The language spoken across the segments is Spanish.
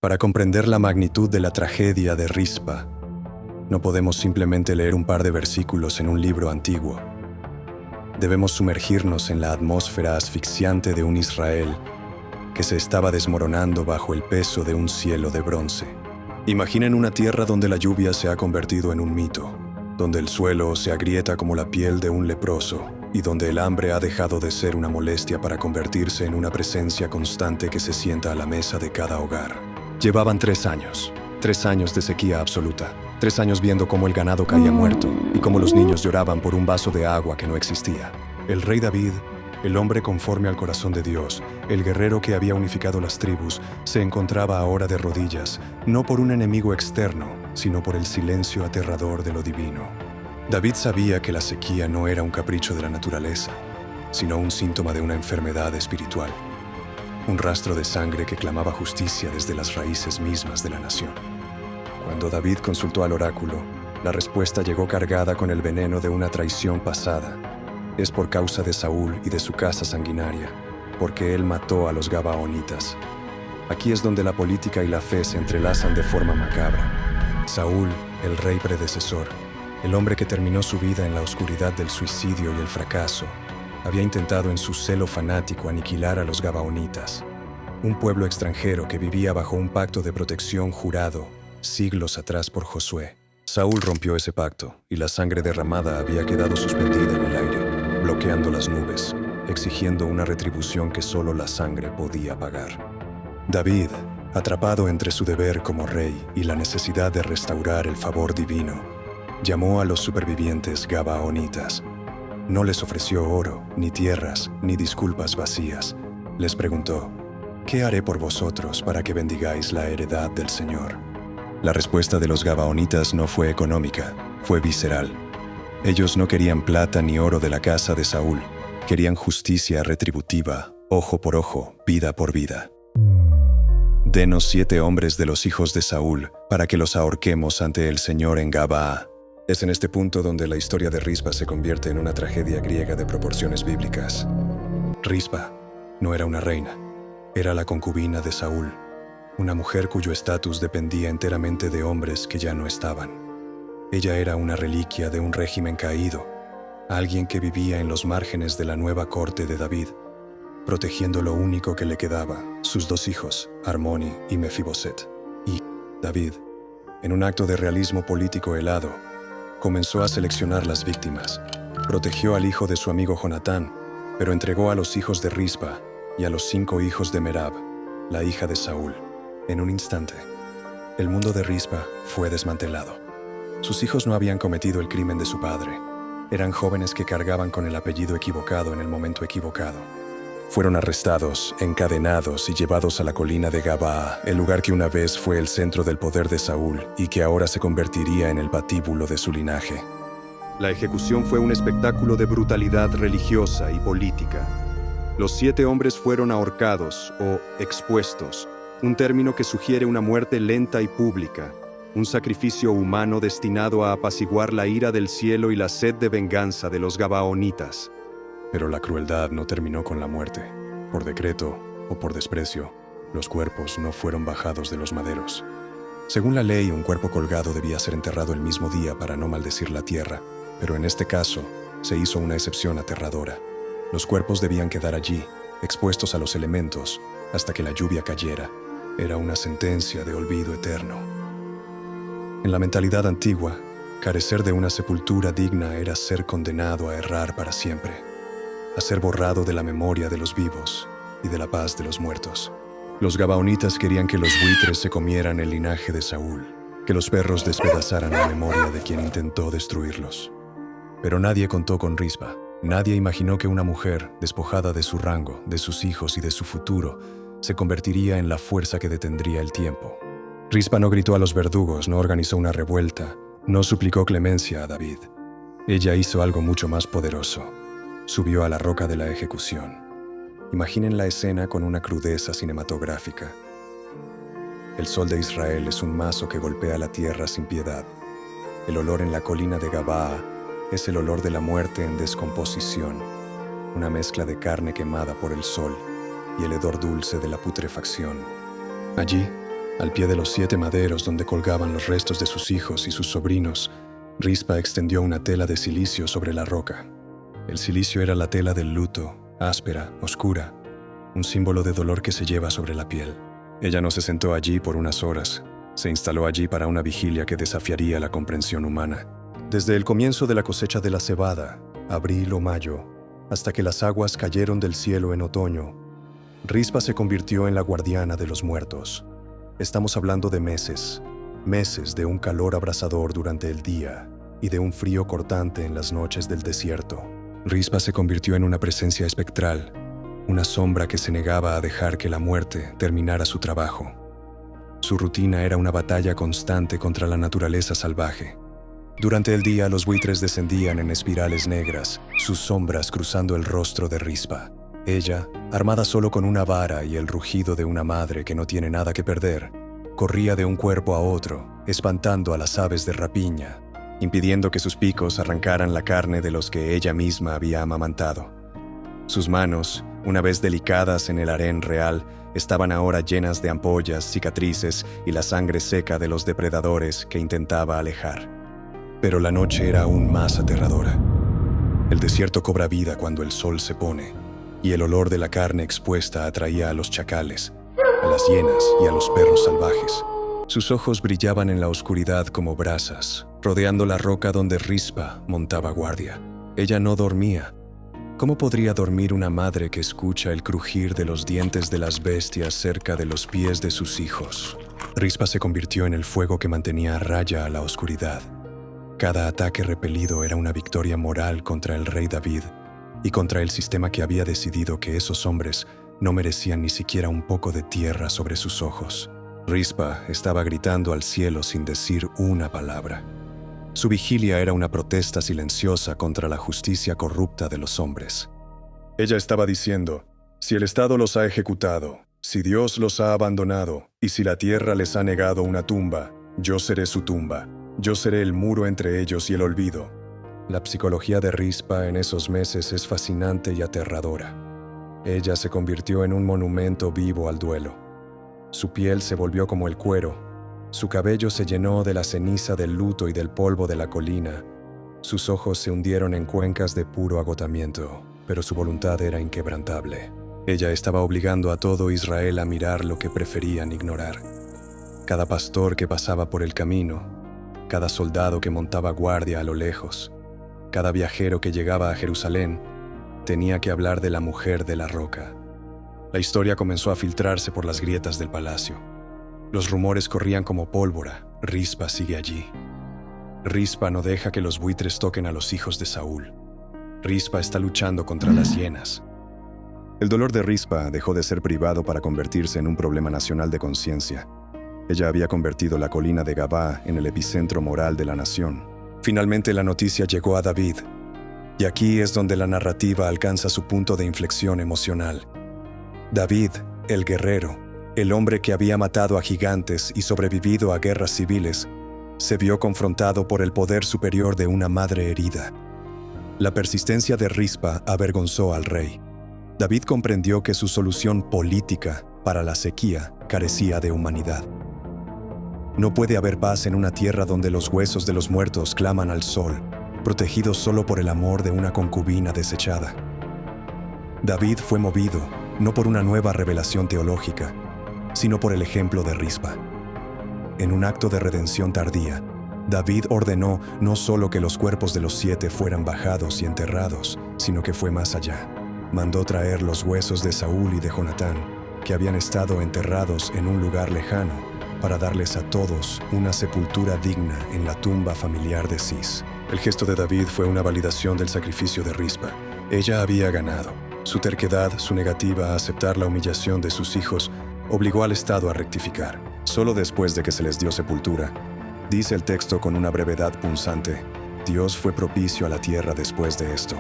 Para comprender la magnitud de la tragedia de Rispa, no podemos simplemente leer un par de versículos en un libro antiguo. Debemos sumergirnos en la atmósfera asfixiante de un Israel que se estaba desmoronando bajo el peso de un cielo de bronce. Imaginen una tierra donde la lluvia se ha convertido en un mito, donde el suelo se agrieta como la piel de un leproso y donde el hambre ha dejado de ser una molestia para convertirse en una presencia constante que se sienta a la mesa de cada hogar. Llevaban 3 años de sequía absoluta, 3 años viendo cómo el ganado caía muerto y cómo los niños lloraban por un vaso de agua que no existía. El rey David, el hombre conforme al corazón de Dios, el guerrero que había unificado las tribus, se encontraba ahora de rodillas, no por un enemigo externo, sino por el silencio aterrador de lo divino. David sabía que la sequía no era un capricho de la naturaleza, sino un síntoma de una enfermedad espiritual. Un rastro de sangre que clamaba justicia desde las raíces mismas de la nación. Cuando David consultó al oráculo, la respuesta llegó cargada con el veneno de una traición pasada. Es por causa de Saúl y de su casa sanguinaria, porque él mató a los Gabaonitas. Aquí es donde la política y la fe se entrelazan de forma macabra. Saúl, el rey predecesor, el hombre que terminó su vida en la oscuridad del suicidio y el fracaso, había intentado en su celo fanático aniquilar a los Gabaonitas, un pueblo extranjero que vivía bajo un pacto de protección jurado siglos atrás por Josué. Saúl rompió ese pacto y la sangre derramada había quedado suspendida en el aire, bloqueando las nubes, exigiendo una retribución que solo la sangre podía pagar. David, atrapado entre su deber como rey y la necesidad de restaurar el favor divino, llamó a los supervivientes Gabaonitas. No les ofreció oro, ni tierras, ni disculpas vacías. Les preguntó, ¿qué haré por vosotros para que bendigáis la heredad del Señor? La respuesta de los Gabaonitas no fue económica, fue visceral. Ellos no querían plata ni oro de la casa de Saúl, querían justicia retributiva, ojo por ojo, vida por vida. Denos 7 hombres de los hijos de Saúl, para que los ahorquemos ante el Señor en Gabaa. Es en este punto donde la historia de Rispa se convierte en una tragedia griega de proporciones bíblicas. Rispa no era una reina, era la concubina de Saúl, una mujer cuyo estatus dependía enteramente de hombres que ya no estaban. Ella era una reliquia de un régimen caído, alguien que vivía en los márgenes de la nueva corte de David, protegiendo lo único que le quedaba, sus 2 hijos, Armoni y Mefiboset. Y David, en un acto de realismo político helado, comenzó a seleccionar las víctimas. Protegió al hijo de su amigo Jonatán, pero entregó a los hijos de Rispa y a los 5 hijos de Merab, la hija de Saúl. En un instante, el mundo de Rispa fue desmantelado. Sus hijos no habían cometido el crimen de su padre. Eran jóvenes que cargaban con el apellido equivocado en el momento equivocado. Fueron arrestados, encadenados y llevados a la colina de Gabaa, el lugar que una vez fue el centro del poder de Saúl y que ahora se convertiría en el patíbulo de su linaje. La ejecución fue un espectáculo de brutalidad religiosa y política. Los 7 hombres fueron ahorcados o expuestos, un término que sugiere una muerte lenta y pública, un sacrificio humano destinado a apaciguar la ira del cielo y la sed de venganza de los Gabaonitas. Pero la crueldad no terminó con la muerte. Por decreto o por desprecio, los cuerpos no fueron bajados de los maderos. Según la ley, un cuerpo colgado debía ser enterrado el mismo día para no maldecir la tierra, pero en este caso se hizo una excepción aterradora. Los cuerpos debían quedar allí, expuestos a los elementos, hasta que la lluvia cayera. Era una sentencia de olvido eterno. En la mentalidad antigua, carecer de una sepultura digna era ser condenado a errar para siempre, a ser borrado de la memoria de los vivos y de la paz de los muertos. Los Gabaonitas querían que los buitres se comieran el linaje de Saúl, que los perros despedazaran la memoria de quien intentó destruirlos. Pero nadie contó con Rispa. Nadie imaginó que una mujer, despojada de su rango, de sus hijos y de su futuro, se convertiría en la fuerza que detendría el tiempo. Rispa no gritó a los verdugos, no organizó una revuelta, no suplicó clemencia a David. Ella hizo algo mucho más poderoso. Subió a la roca de la ejecución. Imaginen la escena con una crudeza cinematográfica. El sol de Israel es un mazo que golpea la tierra sin piedad. El olor en la colina de Gabaa es el olor de la muerte en descomposición, una mezcla de carne quemada por el sol y el hedor dulce de la putrefacción. Allí, Al pie de los 7 maderos donde colgaban los restos de sus hijos y sus sobrinos, Rispa extendió una tela de silicio sobre la roca. El silicio era la tela del luto, áspera, oscura, un símbolo de dolor que se lleva sobre la piel. Ella no se sentó allí por unas horas. Se instaló allí para una vigilia que desafiaría la comprensión humana. Desde el comienzo de la cosecha de la cebada, abril o mayo, hasta que las aguas cayeron del cielo en otoño, Rispa se convirtió en la guardiana de los muertos. Estamos hablando de meses, meses de un calor abrasador durante el día y de un frío cortante en las noches del desierto. Rispa se convirtió en una presencia espectral, una sombra que se negaba a dejar que la muerte terminara su trabajo. Su rutina era una batalla constante contra la naturaleza salvaje. Durante el día, los buitres descendían en espirales negras, sus sombras cruzando el rostro de Rispa. Ella, armada solo con una vara y el rugido de una madre que no tiene nada que perder, corría de un cuerpo a otro, espantando a las aves de rapiña, impidiendo que sus picos arrancaran la carne de los que ella misma había amamantado. Sus manos, una vez delicadas en el harén real, estaban ahora llenas de ampollas, cicatrices y la sangre seca de los depredadores que intentaba alejar. Pero la noche era aún más aterradora. El desierto cobra vida cuando el sol se pone, y el olor de la carne expuesta atraía a los chacales, a las hienas y a los perros salvajes. Sus ojos brillaban en la oscuridad como brasas, rodeando la roca donde Rispa montaba guardia. Ella no dormía. ¿Cómo podría dormir una madre que escucha el crujir de los dientes de las bestias cerca de los pies de sus hijos? Rispa se convirtió en el fuego que mantenía a raya a la oscuridad. Cada ataque repelido era una victoria moral contra el rey David y contra el sistema que había decidido que esos hombres no merecían ni siquiera un poco de tierra sobre sus ojos. Rispa estaba gritando al cielo sin decir una palabra. Su vigilia era una protesta silenciosa contra la justicia corrupta de los hombres. Ella estaba diciendo, si el Estado los ha ejecutado, si Dios los ha abandonado, y si la tierra les ha negado una tumba, yo seré su tumba. Yo seré el muro entre ellos y el olvido. La psicología de Rispa en esos meses es fascinante y aterradora. Ella se convirtió en un monumento vivo al duelo. Su piel se volvió como el cuero. Su cabello se llenó de la ceniza del luto y del polvo de la colina. Sus ojos se hundieron en cuencas de puro agotamiento, pero su voluntad era inquebrantable. Ella estaba obligando a todo Israel a mirar lo que preferían ignorar. Cada pastor que pasaba por el camino, cada soldado que montaba guardia a lo lejos, cada viajero que llegaba a Jerusalén, tenía que hablar de la mujer de la roca. La historia comenzó a filtrarse por las grietas del palacio. Los rumores corrían como pólvora. Rispa sigue allí. Rispa no deja que los buitres toquen a los hijos de Saúl. Rispa está luchando contra las hienas. El dolor de Rispa dejó de ser privado para convertirse en un problema nacional de conciencia. Ella había convertido la colina de Gabá en el epicentro moral de la nación. Finalmente la noticia llegó a David, y aquí es donde la narrativa alcanza su punto de inflexión emocional. David, el guerrero, el hombre que había matado a gigantes y sobrevivido a guerras civiles, se vio confrontado por el poder superior de una madre herida. La persistencia de Rispa avergonzó al rey. David comprendió que su solución política para la sequía carecía de humanidad. No puede haber paz en una tierra donde los huesos de los muertos claman al sol, protegidos solo por el amor de una concubina desechada. David fue movido, no por una nueva revelación teológica, sino por el ejemplo de Rispa. En un acto de redención tardía, David ordenó no solo que los cuerpos de los 7 fueran bajados y enterrados, sino que fue más allá. Mandó traer los huesos de Saúl y de Jonatán, que habían estado enterrados en un lugar lejano, para darles a todos una sepultura digna en la tumba familiar de Cis. El gesto de David fue una validación del sacrificio de Rispa. Ella había ganado. Su terquedad, su negativa a aceptar la humillación de sus hijos, obligó al Estado a rectificar. Solo después de que se les dio sepultura, dice el texto con una brevedad punzante, Dios fue propicio a la tierra después de esto.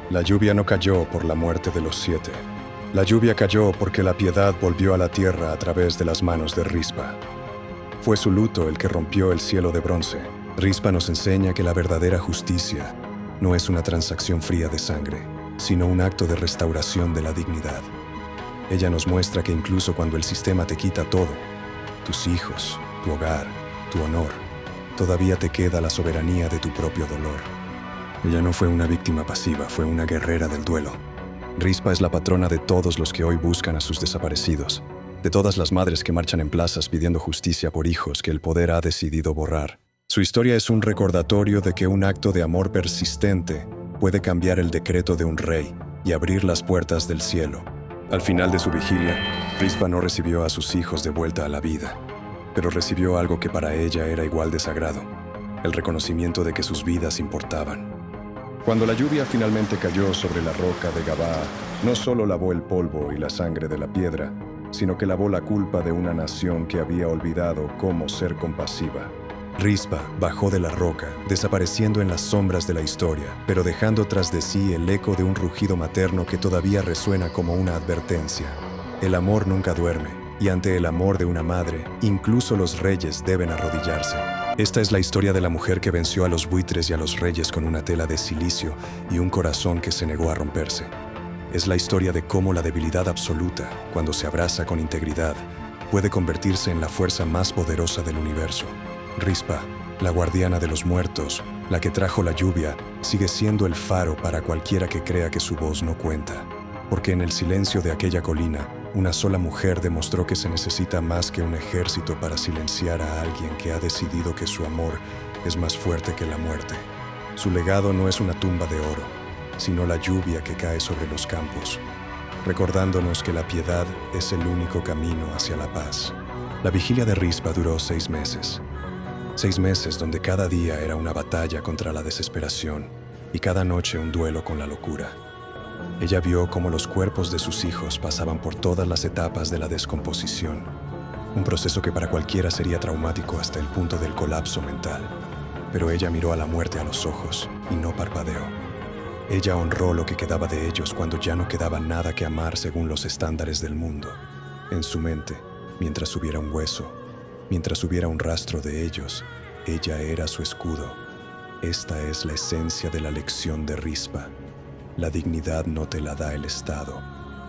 La lluvia no cayó por la muerte de los 7. La lluvia cayó porque la piedad volvió a la tierra a través de las manos de Rispa. Fue su luto el que rompió el cielo de bronce. Rispa nos enseña que la verdadera justicia no es una transacción fría de sangre, sino un acto de restauración de la dignidad. Ella nos muestra que incluso cuando el sistema te quita todo, tus hijos, tu hogar, tu honor. Todavía te queda la soberanía de tu propio dolor. Ella no fue una víctima pasiva, fue una guerrera del duelo. Rispa es la patrona de todos los que hoy buscan a sus desaparecidos, de todas las madres que marchan en plazas pidiendo justicia por hijos que el poder ha decidido borrar. Su historia es un recordatorio de que un acto de amor persistente puede cambiar el decreto de un rey y abrir las puertas del cielo. Al final de su vigilia, Rispa no recibió a sus hijos de vuelta a la vida, pero recibió algo que para ella era igual de sagrado, el reconocimiento de que sus vidas importaban. Cuando la lluvia finalmente cayó sobre la roca de Gabaa, no solo lavó el polvo y la sangre de la piedra, sino que lavó la culpa de una nación que había olvidado cómo ser compasiva. Rispa bajó de la roca, desapareciendo en las sombras de la historia, pero dejando tras de sí el eco de un rugido materno que todavía resuena como una advertencia. El amor nunca duerme, y ante el amor de una madre, incluso los reyes deben arrodillarse. Esta es la historia de la mujer que venció a los buitres y a los reyes con una tela de silicio y un corazón que se negó a romperse. Es la historia de cómo la debilidad absoluta, cuando se abraza con integridad, puede convertirse en la fuerza más poderosa del universo. Rispa, la guardiana de los muertos, la que trajo la lluvia, sigue siendo el faro para cualquiera que crea que su voz no cuenta. Porque en el silencio de aquella colina, una sola mujer demostró que se necesita más que un ejército para silenciar a alguien que ha decidido que su amor es más fuerte que la muerte. Su legado no es una tumba de oro, sino la lluvia que cae sobre los campos, recordándonos que la piedad es el único camino hacia la paz. La vigilia de Rispa duró 6 meses. 6 meses donde cada día era una batalla contra la desesperación y cada noche un duelo con la locura. Ella vio cómo los cuerpos de sus hijos pasaban por todas las etapas de la descomposición, un proceso que para cualquiera sería traumático hasta el punto del colapso mental. Pero ella miró a la muerte a los ojos y no parpadeó. Ella honró lo que quedaba de ellos cuando ya no quedaba nada que amar según los estándares del mundo. En su mente, mientras hubiera un hueso, mientras hubiera un rastro de ellos, ella era su escudo. Esta es la esencia de la lección de Rispa. La dignidad no te la da el Estado.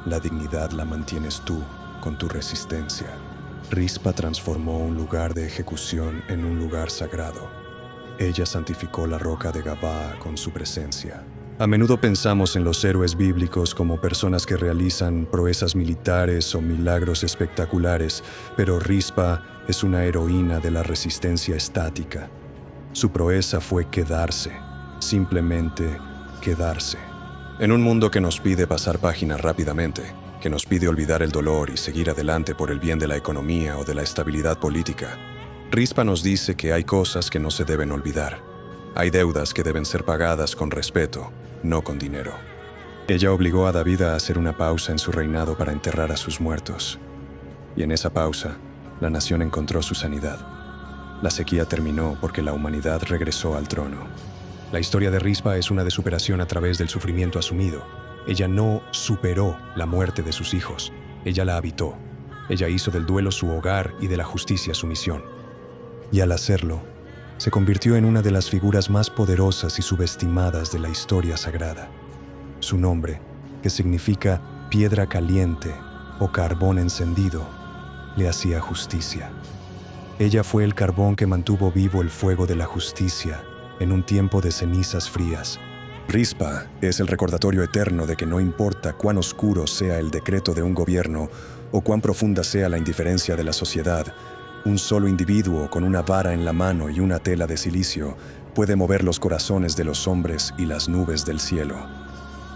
La dignidad la mantienes tú, con tu resistencia. Rispa transformó un lugar de ejecución en un lugar sagrado. Ella santificó la roca de Gabaa con su presencia. A menudo pensamos en los héroes bíblicos como personas que realizan proezas militares o milagros espectaculares, pero Rispa es una heroína de la resistencia estática. Su proeza fue quedarse, simplemente quedarse. En un mundo que nos pide pasar páginas rápidamente, que nos pide olvidar el dolor y seguir adelante por el bien de la economía o de la estabilidad política, Rispa nos dice que hay cosas que no se deben olvidar. Hay deudas que deben ser pagadas con respeto, no con dinero. Ella obligó a David a hacer una pausa en su reinado para enterrar a sus muertos. Y en esa pausa, la nación encontró su sanidad. La sequía terminó porque la humanidad regresó al trono. La historia de Rispa es una de superación a través del sufrimiento asumido. Ella no superó la muerte de sus hijos, ella la habitó. Ella hizo del duelo su hogar y de la justicia su misión. Y al hacerlo, se convirtió en una de las figuras más poderosas y subestimadas de la historia sagrada. Su nombre, que significa piedra caliente o carbón encendido, le hacía justicia. Ella fue el carbón que mantuvo vivo el fuego de la justicia en un tiempo de cenizas frías. Rispa es el recordatorio eterno de que no importa cuán oscuro sea el decreto de un gobierno o cuán profunda sea la indiferencia de la sociedad, un solo individuo con una vara en la mano y una tela de silicio puede mover los corazones de los hombres y las nubes del cielo.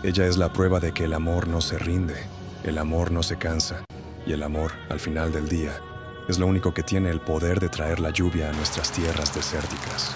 Ella es la prueba de que el amor no se rinde, el amor no se cansa, y el amor, al final del día, es lo único que tiene el poder de traer la lluvia a nuestras tierras desérticas.